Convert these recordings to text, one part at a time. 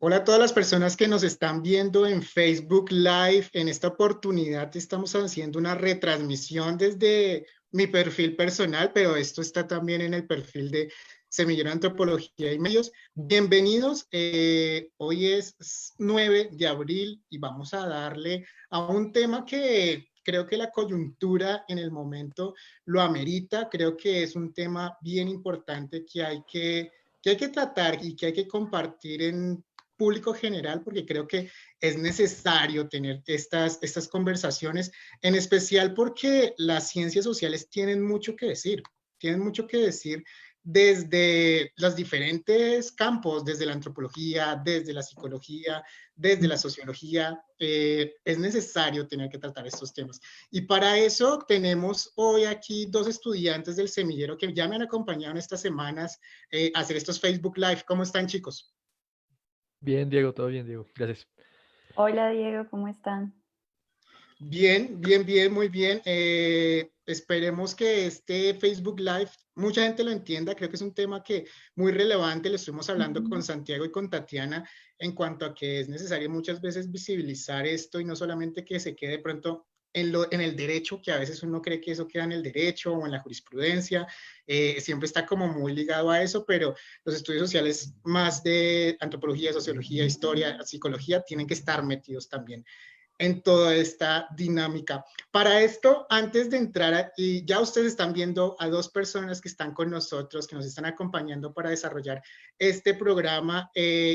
Hola a todas las personas que nos están viendo en Facebook Live. En esta oportunidad estamos haciendo una retransmisión desde mi perfil personal, pero esto está también en el perfil de Semillero de Antropología y Medios. Bienvenidos. Hoy es 9 de abril y vamos a darle a un tema que creo que la coyuntura en el momento lo amerita. Creo que es un tema bien importante que hay que tratar y que hay que compartir en público general, porque creo que es necesario tener estas conversaciones, en especial porque las ciencias sociales tienen mucho que decir desde los diferentes campos, desde la antropología, desde la psicología, desde la sociología. Es necesario tener que tratar estos temas. Y para eso tenemos hoy aquí dos estudiantes del semillero que ya me han acompañado en estas semanas a hacer estos Facebook Live. ¿Cómo están, chicos? Bien, Diego, todo bien, Diego. Gracias. Hola Diego, ¿cómo están? Bien, bien, bien, muy bien. Esperemos que este Facebook Live mucha gente lo entienda. Creo que es un tema que muy relevante. Lo estuvimos hablando con Santiago y con Tatiana en cuanto a que es necesario muchas veces visibilizar esto y no solamente que se quede de pronto en el derecho, que a veces uno cree que eso queda en el derecho o en la jurisprudencia. Siempre está como muy ligado a eso, pero los estudios sociales más de antropología, sociología, historia, psicología tienen que estar metidos también en toda esta dinámica. Para esto, antes de entrar, y ya ustedes están viendo a dos personas que están con nosotros, que nos están acompañando para desarrollar este programa,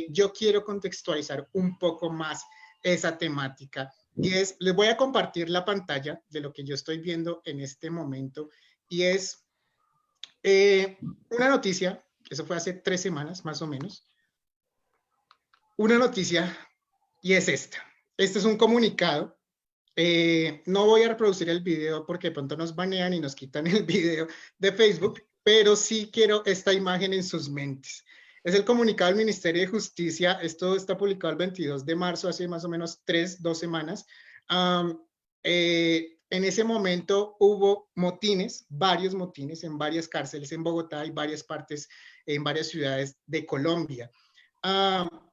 yo quiero contextualizar un poco más esa temática. Y les voy a compartir la pantalla de lo que yo estoy viendo en este momento, y es una noticia, eso fue hace 3 semanas más o menos, una noticia, y es esta. Este es un comunicado. No voy a reproducir el video porque de pronto nos banean y nos quitan el video de Facebook, pero sí quiero esta imagen en sus mentes. Es el comunicado del Ministerio de Justicia. Esto está publicado el 22 de marzo, hace más o menos 2 semanas. En ese momento hubo motines, varios motines en varias cárceles en Bogotá y varias partes, en varias ciudades de Colombia.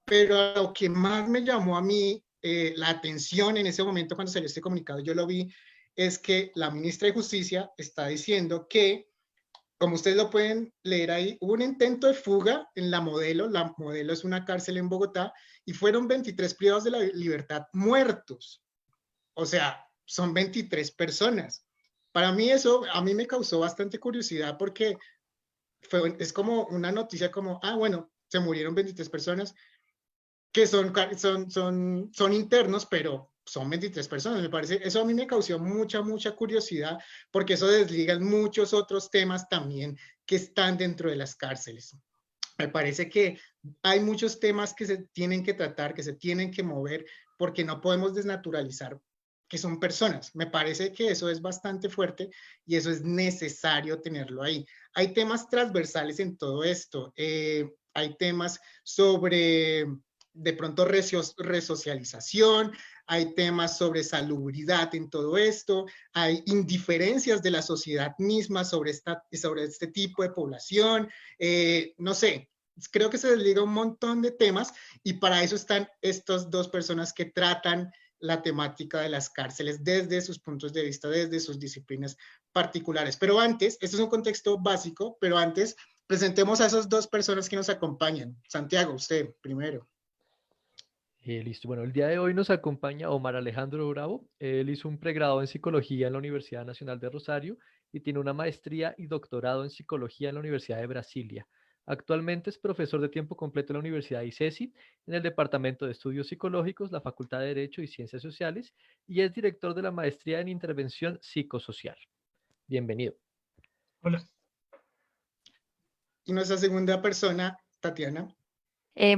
Pero lo que más me llamó a mí la atención en ese momento cuando salió este comunicado, yo lo vi, es que la ministra de Justicia está diciendo que, como ustedes lo pueden leer ahí, hubo un intento de fuga en la Modelo es una cárcel en Bogotá, y fueron 23 privados de la libertad muertos. O sea, son 23 personas. Para mí eso, a mí me causó bastante curiosidad porque es como una noticia como, bueno, se murieron 23 personas, que son internos, pero son 23 personas. Me parece, eso a mí me causó mucha curiosidad, porque eso desliga muchos otros temas también que están dentro de las cárceles. Me parece que hay muchos temas que se tienen que tratar, que se tienen que mover, porque no podemos desnaturalizar que son personas. Me parece que eso es bastante fuerte y eso es necesario tenerlo ahí. Hay temas transversales en todo esto. Hay temas sobre de pronto resocialización, hay temas sobre salubridad en todo esto, hay indiferencias de la sociedad misma sobre este tipo de población, no sé, creo que se desliga un montón de temas, y para eso están estas dos personas que tratan la temática de las cárceles desde sus puntos de vista, desde sus disciplinas particulares. Pero antes, este es un contexto básico, pero antes presentemos a esas dos personas que nos acompañan. Santiago, usted primero. Listo. Bueno, el día de hoy nos acompaña Omar Alejandro Bravo. Él hizo un pregrado en psicología en la Universidad Nacional de Rosario y tiene una maestría y doctorado en psicología en la Universidad de Brasilia. Actualmente es profesor de tiempo completo en la Universidad ICESI, en el Departamento de Estudios Psicológicos, la Facultad de Derecho y Ciencias Sociales, y es director de la maestría en intervención psicosocial. Bienvenido. Hola. Y nuestra segunda persona, Tatiana.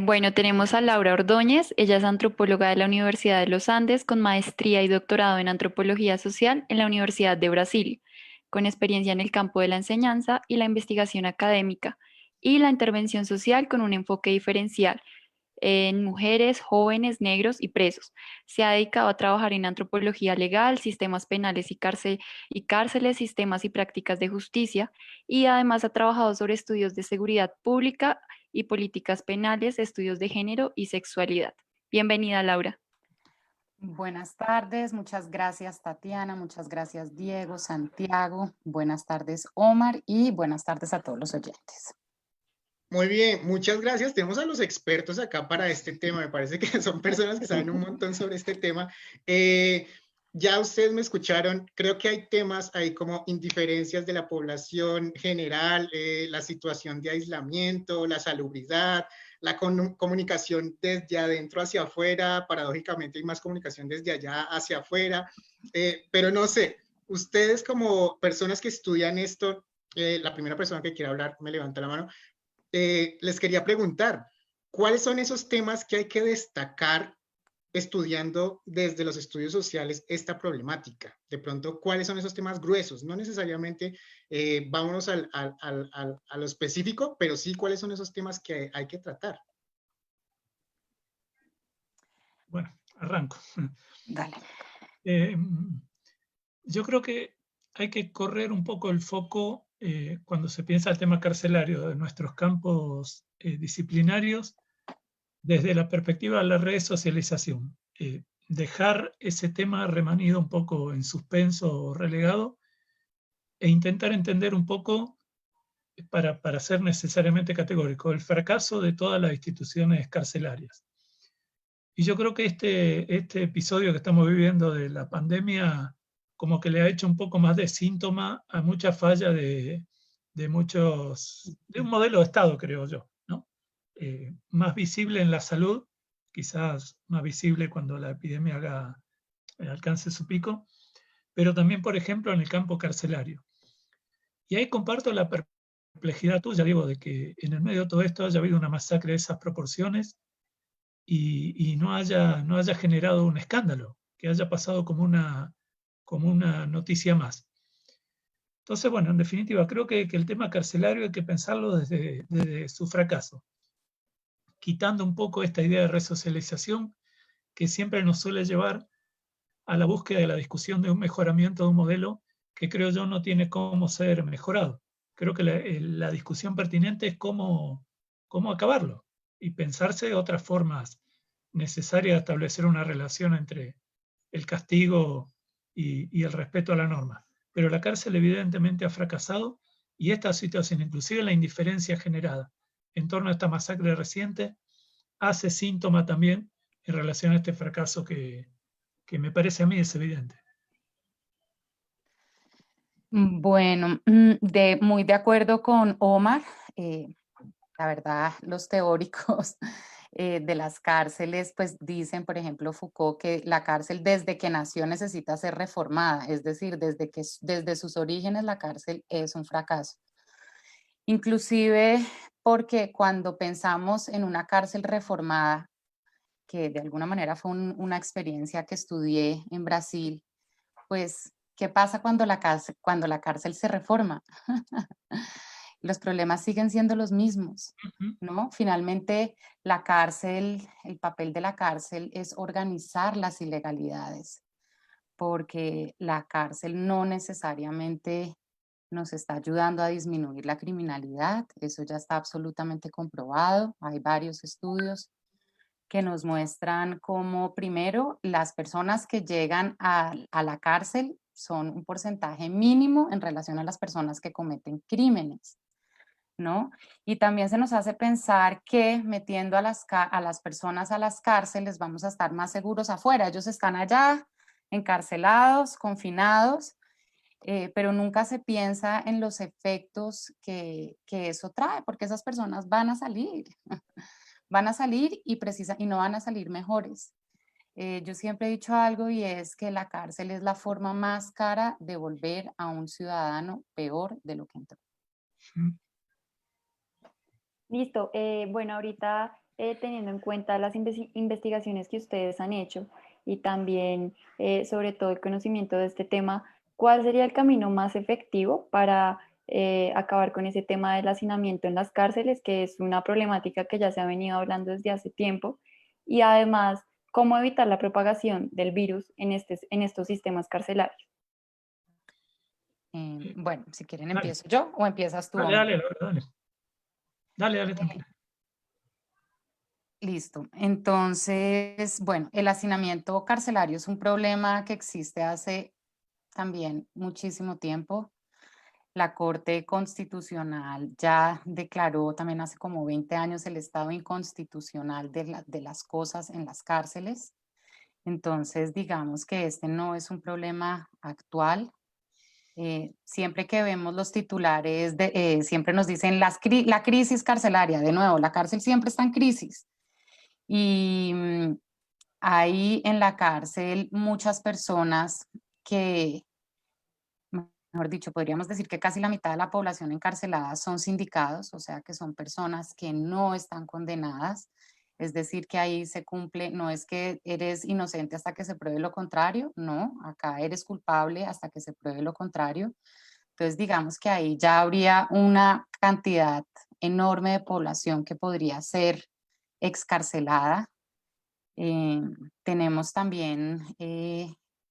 Bueno, tenemos a Laura Ordóñez. Ella es antropóloga de la Universidad de los Andes con maestría y doctorado en antropología social en la Universidad de Brasil, con experiencia en el campo de la enseñanza y la investigación académica y la intervención social con un enfoque diferencial en mujeres, jóvenes, negros y presos. Se ha dedicado a trabajar en antropología legal, sistemas penales y cárceles, sistemas y prácticas de justicia, y además ha trabajado sobre estudios de seguridad pública y Políticas Penales, Estudios de Género y Sexualidad. Bienvenida, Laura. Buenas tardes, muchas gracias Tatiana, muchas gracias Diego, Santiago, buenas tardes Omar y buenas tardes a todos los oyentes. Muy bien, muchas gracias. Tenemos a los expertos acá para este tema. Me parece que son personas que saben un montón sobre este tema. Ya ustedes me escucharon, creo que hay temas ahí como indiferencias de la población general, la situación de aislamiento, la salubridad, la comunicación desde adentro hacia afuera, paradójicamente hay más comunicación desde allá hacia afuera, pero no sé, ustedes como personas que estudian esto, la primera persona que quiera hablar me levanta la mano, les quería preguntar, ¿cuáles son esos temas que hay que destacar estudiando desde los estudios sociales esta problemática? De pronto, ¿cuáles son esos temas gruesos? No necesariamente vámonos a lo específico, pero sí cuáles son esos temas que hay que tratar. Bueno, arranco. Dale. Yo creo que hay que correr un poco el foco cuando se piensa el tema carcelario de nuestros campos disciplinarios desde la perspectiva de la resocialización. Dejar ese tema remanido un poco en suspenso o relegado e intentar entender un poco, para ser necesariamente categórico, el fracaso de todas las instituciones carcelarias. Y yo creo que este episodio que estamos viviendo de la pandemia como que le ha hecho un poco más de síntoma a mucha falla de un modelo de Estado, creo yo, ¿no? Más visible en la salud, quizás más visible cuando la epidemia alcance su pico, pero también, por ejemplo, en el campo carcelario. Y ahí comparto la perplejidad tuya, digo, de que en el medio de todo esto haya habido una masacre de esas proporciones y no haya generado un escándalo, que haya pasado como una noticia más. Entonces, bueno, en definitiva, creo que el tema carcelario hay que pensarlo desde su fracaso, quitando un poco esta idea de resocialización que siempre nos suele llevar a la búsqueda de la discusión de un mejoramiento de un modelo que creo yo no tiene cómo ser mejorado. Creo que la discusión pertinente es cómo acabarlo y pensarse otras formas necesarias de establecer una relación entre el castigo y el respeto a la norma. Pero la cárcel evidentemente ha fracasado y esta situación, inclusive la indiferencia generada en torno a esta masacre reciente, hace síntoma también en relación a este fracaso que me parece a mí es evidente. Bueno, muy de acuerdo con Omar. La verdad, los teóricos de las cárceles, pues dicen, por ejemplo, Foucault, que la cárcel desde que nació necesita ser reformada, es decir, desde sus orígenes la cárcel es un fracaso. Inclusive porque cuando pensamos en una cárcel reformada, que de alguna manera fue una experiencia que estudié en Brasil, pues, ¿qué pasa cuando la cárcel se reforma? Los problemas siguen siendo los mismos, ¿no? Finalmente, la cárcel, el papel de la cárcel es organizar las ilegalidades, porque la cárcel no necesariamente nos está ayudando a disminuir la criminalidad, eso ya está absolutamente comprobado, hay varios estudios que nos muestran cómo, primero, las personas que llegan a la cárcel son un porcentaje mínimo en relación a las personas que cometen crímenes, ¿no? Y también se nos hace pensar que metiendo a las personas a las cárceles vamos a estar más seguros afuera. Ellos están allá, encarcelados, confinados, pero nunca se piensa en los efectos que eso trae, porque esas personas van a salir. Van a salir y no van a salir mejores. Yo siempre he dicho algo y es que la cárcel es la forma más cara de volver a un ciudadano peor de lo que entró. Listo. Bueno, ahorita teniendo en cuenta las investigaciones que ustedes han hecho y también sobre todo el conocimiento de este tema, ¿cuál sería el camino más efectivo para acabar con ese tema del hacinamiento en las cárceles, que es una problemática que ya se ha venido hablando desde hace tiempo? Y además, ¿cómo evitar la propagación del virus en estos sistemas carcelarios? Bueno, si quieren Dale. empiezo yo o empiezas tú. Dale, tranquila. Listo. Entonces, bueno, el hacinamiento carcelario es un problema que existe hace también muchísimo tiempo. La Corte Constitucional ya declaró también hace como 20 años el estado inconstitucional de las cosas en las cárceles. Entonces, digamos que este no es un problema actual. Siempre que vemos los titulares, siempre nos dicen la crisis carcelaria. De nuevo, la cárcel siempre está en crisis. Y hay en la cárcel muchas personas que, mejor dicho, podríamos decir que casi la mitad de la población encarcelada son sindicados, o sea que son personas que no están condenadas. Es decir, que ahí se cumple, no es que eres inocente hasta que se pruebe lo contrario, no, acá eres culpable hasta que se pruebe lo contrario. Entonces, digamos que ahí ya habría una cantidad enorme de población que podría ser excarcelada. Tenemos también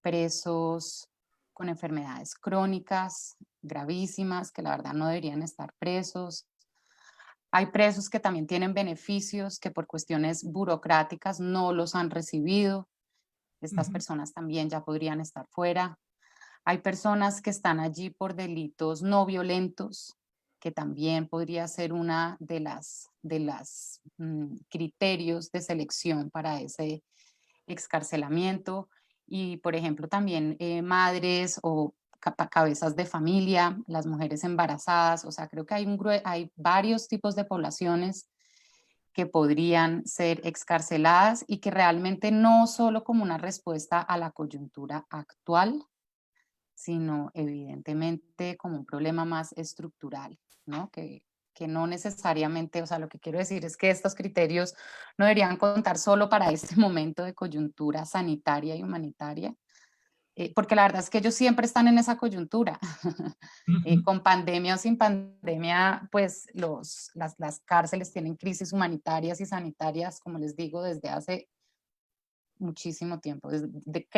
presos con enfermedades crónicas gravísimas que la verdad no deberían estar presos. Hay presos que también tienen beneficios que por cuestiones burocráticas no los han recibido. Estas personas también ya podrían estar fuera. Hay personas que están allí por delitos no violentos, que también podría ser una de las criterios de selección para ese excarcelamiento. Y, por ejemplo, también madres o cabezas de familia, las mujeres embarazadas. O sea, creo que hay varios tipos de poblaciones que podrían ser excarceladas y que realmente no solo como una respuesta a la coyuntura actual, sino evidentemente como un problema más estructural, ¿no? Que no necesariamente, o sea, lo que quiero decir es que estos criterios no deberían contar solo para este momento de coyuntura sanitaria y humanitaria, porque la verdad es que ellos siempre están en esa coyuntura. Con pandemia o sin pandemia, pues las cárceles tienen crisis humanitarias y sanitarias, como les digo, desde hace muchísimo tiempo,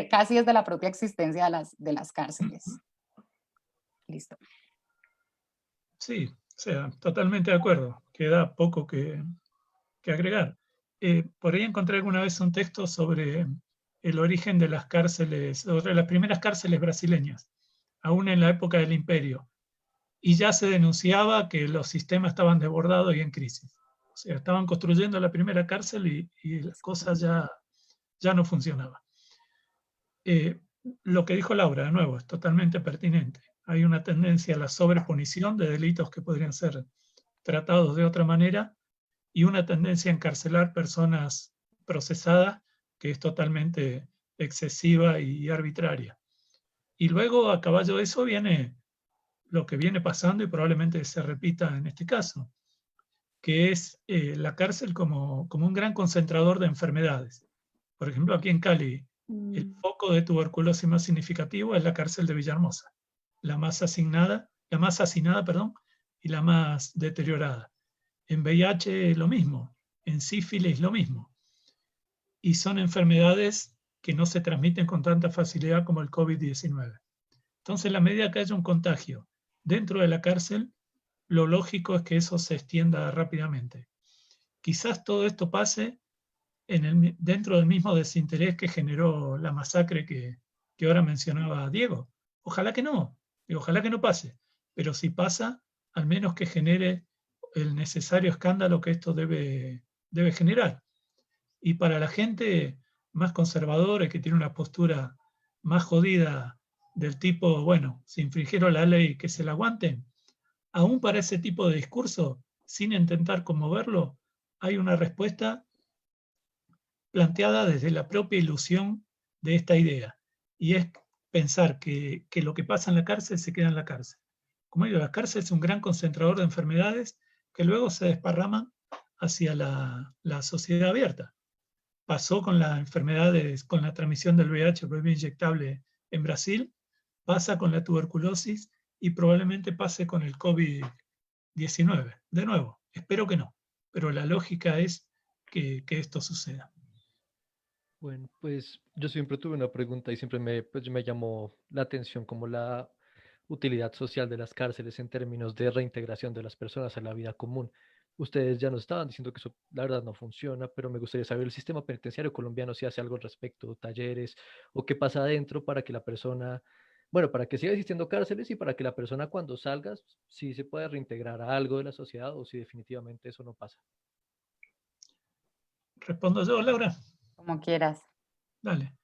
casi desde la propia existencia de las cárceles. Listo. Sí, o sea, totalmente de acuerdo. Queda poco que agregar. Por ahí encontré alguna vez un texto sobre el origen de las cárceles, sobre las primeras cárceles brasileñas, aún en la época del imperio. Y ya se denunciaba que los sistemas estaban desbordados y en crisis. O sea, estaban construyendo la primera cárcel y las cosas ya no funcionaban. Lo que dijo Laura, de nuevo, es totalmente pertinente. Hay una tendencia a la sobrepunición de delitos que podrían ser tratados de otra manera y una tendencia a encarcelar personas procesadas que es totalmente excesiva y arbitraria. Y luego, a caballo de eso, viene lo que viene pasando y probablemente se repita en este caso, que es la cárcel como un gran concentrador de enfermedades. Por ejemplo, aquí en Cali, el foco de tuberculosis más significativo es la cárcel de Villahermosa, la más hacinada, perdón, y la más deteriorada. En VIH lo mismo, en sífilis lo mismo. Y son enfermedades que no se transmiten con tanta facilidad como el COVID-19. Entonces, a la medida que haya un contagio dentro de la cárcel, lo lógico es que eso se extienda rápidamente. Quizás todo esto pase dentro del mismo desinterés que generó la masacre que ahora mencionaba Diego. Ojalá que no, ojalá que no pase, pero si pasa, al menos que genere el necesario escándalo que esto debe generar. Y para la gente más conservadora, que tiene una postura más jodida del tipo, bueno, si infringieron la ley, que se la aguanten, aún para ese tipo de discurso, sin intentar conmoverlo, hay una respuesta planteada desde la propia ilusión de esta idea, y es pensar que lo que pasa en la cárcel se queda en la cárcel. Como digo, la cárcel es un gran concentrador de enfermedades que luego se desparraman hacia la sociedad abierta. Pasó con las enfermedades, con la transmisión del VIH por vía inyectable en Brasil, pasa con la tuberculosis y probablemente pase con el COVID-19. De nuevo, espero que no, pero la lógica es que esto suceda. Bueno, pues yo siempre tuve una pregunta y siempre me llamó la atención como la utilidad social de las cárceles en términos de reintegración de las personas a la vida común. Ustedes ya nos estaban diciendo que eso, la verdad, no funciona, pero me gustaría saber el sistema penitenciario colombiano si hace algo al respecto, talleres, o qué pasa adentro para que la persona, bueno, para que siga existiendo cárceles y para que la persona cuando salga sí se pueda reintegrar a algo de la sociedad o si definitivamente eso no pasa. ¿Respondo yo, Laura? Como quieras. Dale.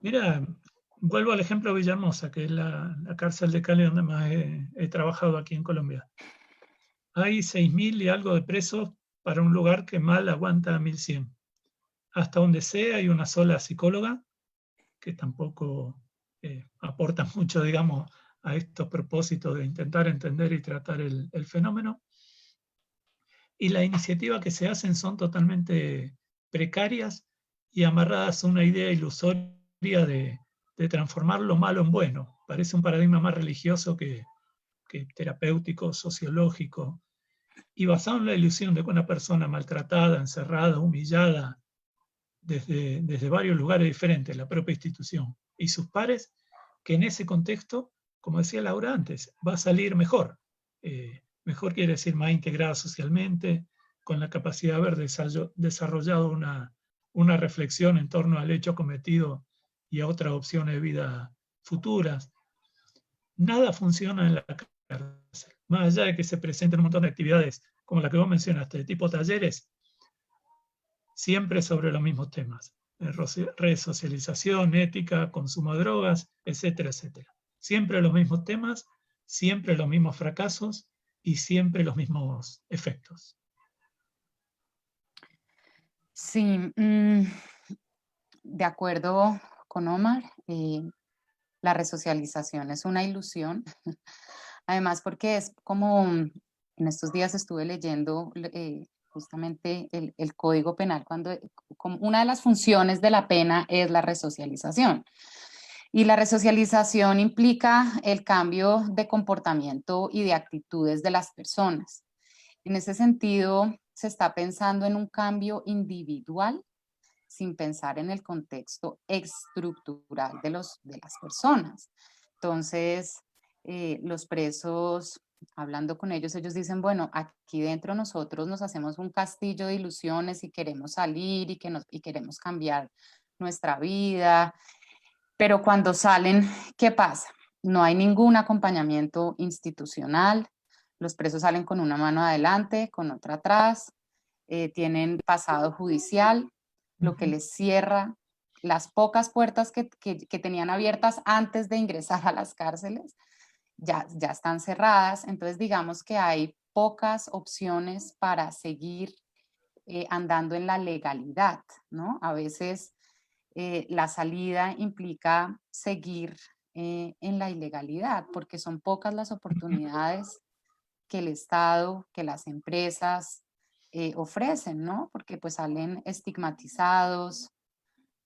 Mira, vuelvo al ejemplo de Villahermosa, que es la cárcel de Cali donde más he trabajado aquí en Colombia. Hay 6.000 y algo de presos para un lugar que mal aguanta 1.100. Hasta donde sé hay una sola psicóloga, que tampoco aporta mucho, digamos, a estos propósitos de intentar entender y tratar el fenómeno. Y las iniciativas que se hacen son totalmente precarias y amarradas a una idea ilusoria de transformar lo malo en bueno. Parece un paradigma más religioso que terapéutico, sociológico, y basado en la ilusión de que una persona maltratada, encerrada, humillada, desde varios lugares diferentes, la propia institución y sus pares, que en ese contexto, como decía Laura antes, va a salir mejor. Mejor quiere decir más integrada socialmente, con la capacidad de haber desarrollado una reflexión en torno al hecho cometido y a otras opciones de vida futuras. Nada funciona en la cárcel. Más allá de que se presenten un montón de actividades como la que vos mencionaste, de tipo talleres, siempre sobre los mismos temas. Resocialización, ética, consumo de drogas, etcétera, etcétera. Siempre los mismos temas, siempre los mismos fracasos y siempre los mismos efectos. Sí, de acuerdo con Omar, la resocialización es una ilusión. Además, porque es como, en estos días estuve leyendo justamente el Código Penal, como una de las funciones de la pena es la resocialización. Y la resocialización implica el cambio de comportamiento y de actitudes de las personas. En ese sentido, se está pensando en un cambio individual sin pensar en el contexto estructural de las personas. Entonces, los presos, hablando con ellos dicen, bueno, aquí dentro nosotros nos hacemos un castillo de ilusiones y queremos salir y queremos cambiar nuestra vida, pero cuando salen, ¿qué pasa? No hay ningún acompañamiento institucional, los presos salen con una mano adelante, con otra atrás, tienen pasado judicial, lo que les cierra las pocas puertas que tenían abiertas antes de ingresar a las cárceles, ya están cerradas. Entonces digamos que hay pocas opciones para seguir andando en la legalidad, ¿no? A veces la salida implica seguir en la ilegalidad, porque son pocas las oportunidades que el Estado, que las empresas ofrecen, ¿no? Porque pues salen estigmatizados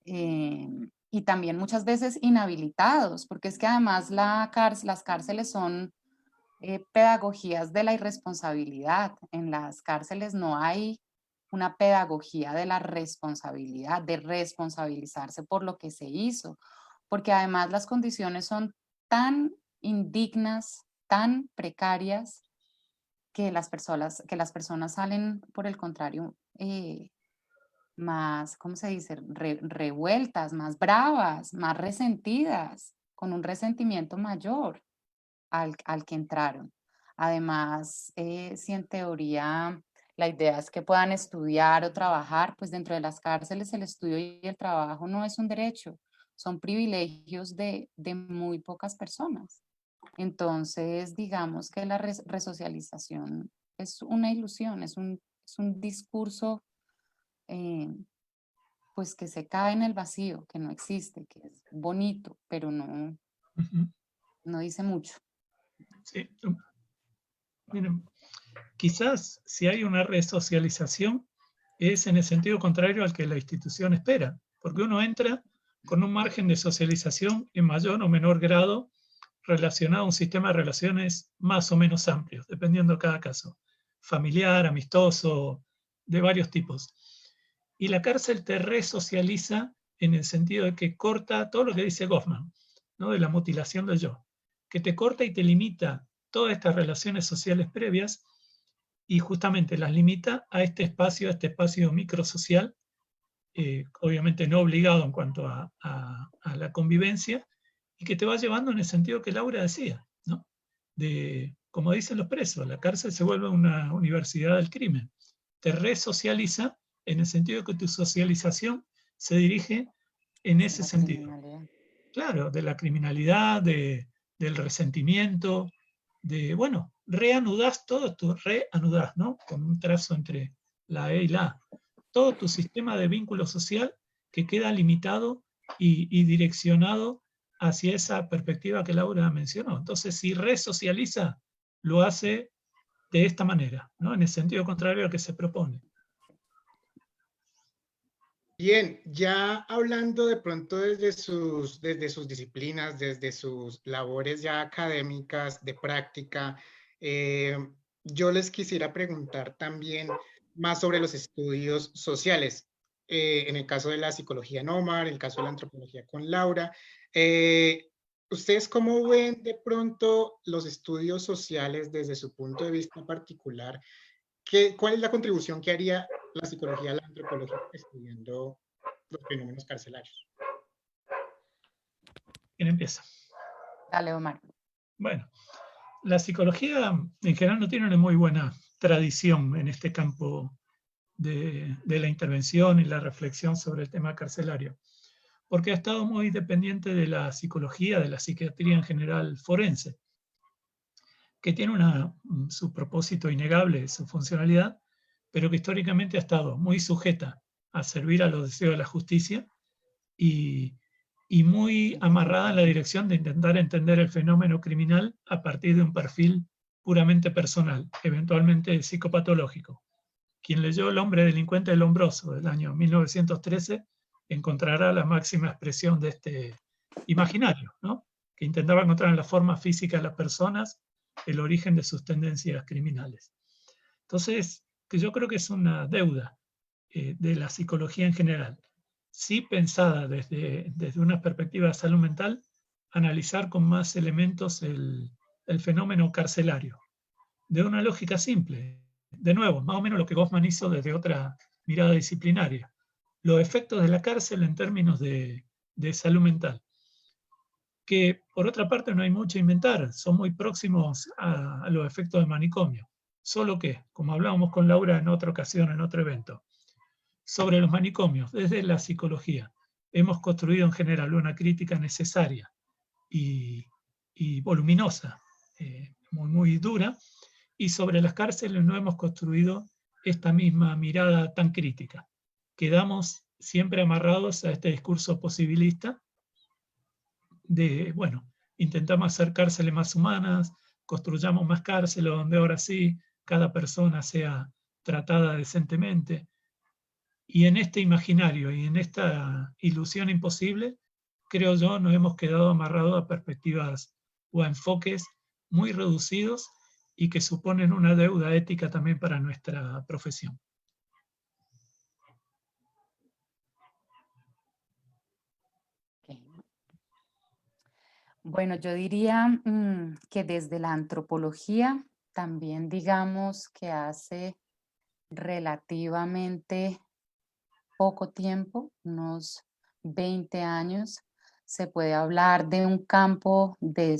y también muchas veces inhabilitados, porque es que además las cárceles son pedagogías de la irresponsabilidad. En las cárceles no hay una pedagogía de la responsabilidad, de responsabilizarse por lo que se hizo, porque además las condiciones son tan indignas, tan precarias, que las personas salen, por el contrario, más, ¿cómo se dice? Revueltas, más bravas, más resentidas, con un resentimiento mayor al que entraron. Además, si en teoría la idea es que puedan estudiar o trabajar, pues dentro de las cárceles el estudio y el trabajo no es un derecho, son privilegios de muy pocas personas. Entonces, digamos que la resocialización es una ilusión, es un discurso pues que se cae en el vacío, que no existe, que es bonito, pero no dice mucho. Sí. Miren, quizás si hay una resocialización es en el sentido contrario al que la institución espera, porque uno entra con un margen de socialización en mayor o menor grado relacionado a un sistema de relaciones más o menos amplios, dependiendo de cada caso, familiar, amistoso, de varios tipos. Y la cárcel te resocializa en el sentido de que corta todo lo que dice Goffman, ¿no? De la mutilación del yo, que te corta y te limita todas estas relaciones sociales previas y justamente las limita a este espacio microsocial, obviamente no obligado en cuanto a la convivencia, y que te va llevando en el sentido que Laura decía, ¿no? Como dicen los presos, la cárcel se vuelve una universidad del crimen. Te resocializa en el sentido de que tu socialización se dirige en ese sentido. Claro, de la criminalidad, del resentimiento, bueno, reanudás todo, reanudás, ¿no? Con un trazo entre la E y la A. Todo tu sistema de vínculo social que queda limitado y direccionado hacia esa perspectiva que Laura mencionó. Entonces, si resocializa, lo hace de esta manera, ¿no? En el sentido contrario al que se propone. Bien, ya hablando de pronto desde sus disciplinas, desde sus labores ya académicas, de práctica, yo les quisiera preguntar también más sobre los estudios sociales. En el caso de la psicología en Omar, en el caso de la antropología con Laura. ¿Ustedes cómo ven de pronto los estudios sociales desde su punto de vista particular? ¿Cuál es la contribución que haría la psicología a la antropología estudiando los fenómenos carcelarios? ¿Quién empieza? Dale, Omar. Bueno, la psicología en general no tiene una muy buena tradición en este campo de la intervención y la reflexión sobre el tema carcelario, porque ha estado muy dependiente de la psicología, de la psiquiatría en general forense, que tiene su propósito innegable, su funcionalidad, pero que históricamente ha estado muy sujeta a servir a los deseos de la justicia y muy amarrada en la dirección de intentar entender el fenómeno criminal a partir de un perfil puramente personal, eventualmente psicopatológico. Quien leyó El hombre delincuente del Lombroso del año 1913 encontrará la máxima expresión de este imaginario, ¿no? Que intentaba encontrar en la forma física de las personas el origen de sus tendencias criminales. Entonces, que yo creo que es una deuda de la psicología en general. Sí pensada desde una perspectiva de salud mental, analizar con más elementos el fenómeno carcelario, de una lógica simple. De nuevo, más o menos lo que Goffman hizo desde otra mirada disciplinaria. Los efectos de la cárcel en términos de salud mental, que por otra parte no hay mucho a inventar, son muy próximos a los efectos del manicomio. Solo que, como hablábamos con Laura en otra ocasión, en otro evento, sobre los manicomios, desde la psicología, hemos construido en general una crítica necesaria y voluminosa, muy dura, y sobre las cárceles no hemos construido esta misma mirada tan crítica. Quedamos siempre amarrados a este discurso posibilista de, bueno, intentamos hacer cárceles más humanas, construyamos más cárceles donde ahora sí cada persona sea tratada decentemente. Y en este imaginario y en esta ilusión imposible, creo yo, nos hemos quedado amarrados a perspectivas o a enfoques muy reducidos y que suponen una deuda ética también para nuestra profesión. Bueno, yo diría que desde la antropología también digamos que hace relativamente poco tiempo, unos 20 años, se puede hablar de un campo de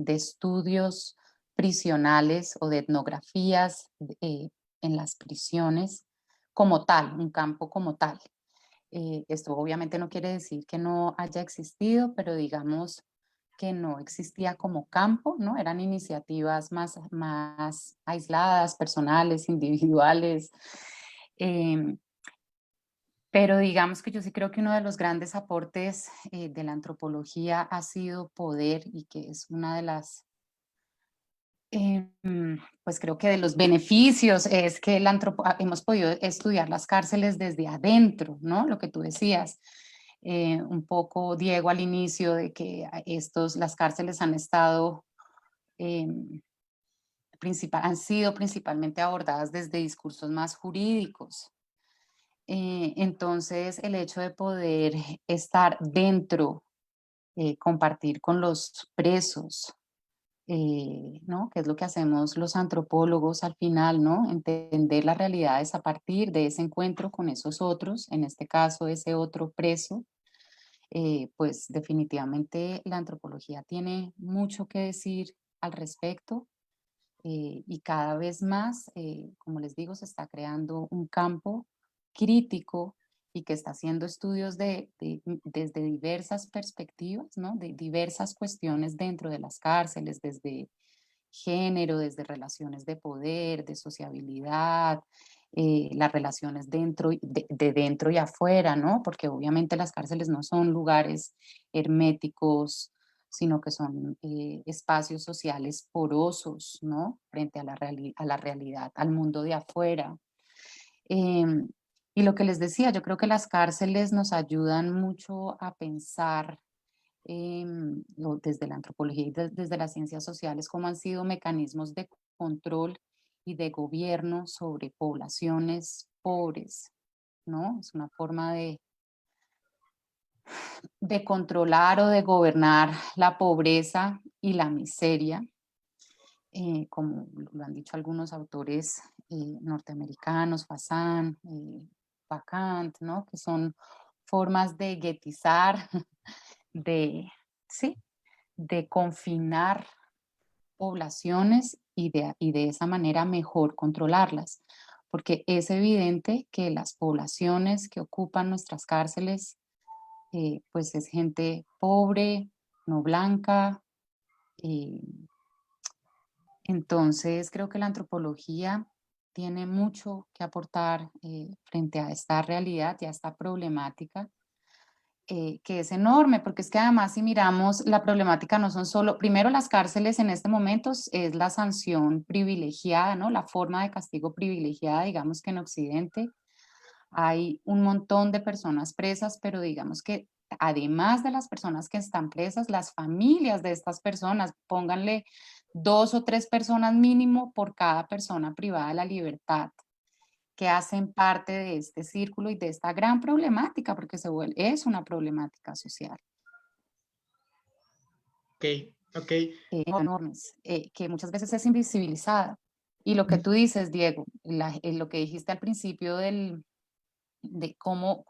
estudios prisionales o de etnografías en las prisiones como tal, un campo como tal. Esto obviamente no quiere decir que no haya existido, pero digamos que no existía como campo, ¿no? Eran iniciativas más aisladas, personales, individuales. Pero digamos que yo sí creo que uno de los grandes aportes de la antropología ha sido poder, y que es una de las, pues creo que de los beneficios es que hemos podido estudiar las cárceles desde adentro, ¿no? Lo que tú decías. Un poco, Diego, al inicio de que las cárceles han estado, han sido principalmente abordadas desde discursos más jurídicos. Entonces, el hecho de poder estar dentro, compartir con los presos, ¿no? Que es lo que hacemos los antropólogos al final, ¿no? Entender las realidades a partir de ese encuentro con esos otros, en este caso ese otro preso. Pues definitivamente la antropología tiene mucho que decir al respecto, y cada vez más, como les digo, se está creando un campo crítico y que está haciendo estudios desde diversas perspectivas, ¿no? De diversas cuestiones dentro de las cárceles, desde género, desde relaciones de poder, de sociabilidad, las relaciones de dentro y afuera, ¿no? Porque obviamente las cárceles no son lugares herméticos, sino que son espacios sociales porosos, ¿no? Frente a a la realidad, al mundo de afuera. Em, y lo que les decía, yo creo que las cárceles nos ayudan mucho a pensar desde la antropología y desde las ciencias sociales, cómo han sido mecanismos de control y de gobierno sobre poblaciones pobres, ¿no? Es una forma de controlar o de gobernar la pobreza y la miseria, como lo han dicho algunos autores norteamericanos, Fasan, Vacant, ¿no? Que son formas de guetizar, sí, de confinar poblaciones y de esa manera mejor controlarlas, porque es evidente que las poblaciones que ocupan nuestras cárceles, pues es gente pobre, no blanca. eh, entonces creo que la antropología tiene mucho que aportar frente a esta realidad y a esta problemática, que es enorme, porque es que además si miramos la problemática no son solo, primero las cárceles en este momento es la sanción privilegiada, ¿no? La forma de castigo privilegiada, digamos que en Occidente hay un montón de personas presas, pero digamos que además de las personas que están presas, las familias de estas personas, pónganle 2 o 3 personas mínimo por cada persona privada de la libertad, que hacen parte de este círculo y de esta gran problemática, porque es una problemática social. Ok, ok. Enormes, que muchas veces es invisibilizada. Y lo que tú dices, Diego, lo que dijiste al principio de cómo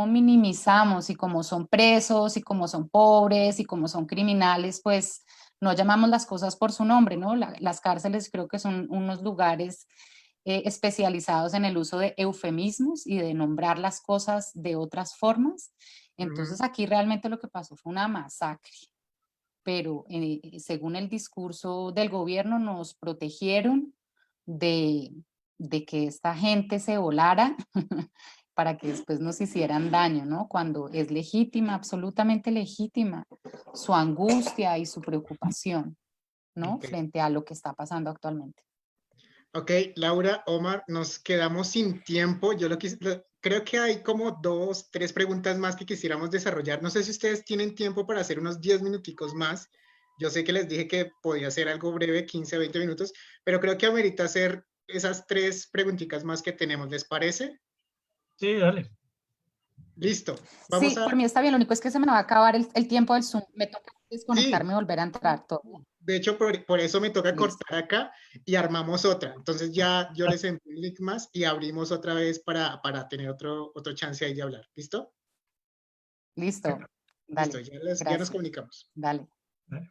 minimizamos y cómo son presos y cómo son pobres y cómo son criminales, pues no llamamos las cosas por su nombre, ¿no? Las cárceles creo que son unos lugares especializados en el uso de eufemismos y de nombrar las cosas de otras formas. Entonces aquí realmente lo que pasó fue una masacre, pero según el discurso del gobierno nos protegieron de, de que esta gente se volara para que después nos hicieran daño, ¿no? Cuando es legítima, absolutamente legítima, su angustia y su preocupación, ¿no? Ok. Frente a lo que está pasando actualmente. Ok, Laura, Omar, nos quedamos sin tiempo. Creo que hay como 2, 3 preguntas más que quisiéramos desarrollar. No sé si ustedes tienen tiempo para hacer unos 10 minuticos más. Yo sé que les dije que podía ser algo breve, 15, 20 minutos, pero creo que amerita hacer esas 3 preguntitas más que tenemos. ¿Les parece? Sí, dale. Listo. Sí, por mí está bien, lo único es que se me va a acabar el tiempo del Zoom. Me toca desconectarme y volver a entrar todo. De hecho, por eso me toca Listo. cortar acá y armamos otra. Entonces ya yo les envío un link más y abrimos otra vez para tener otro chance ahí de hablar. ¿Listo? Listo. Dale. Listo, ya nos comunicamos. Dale. Dale.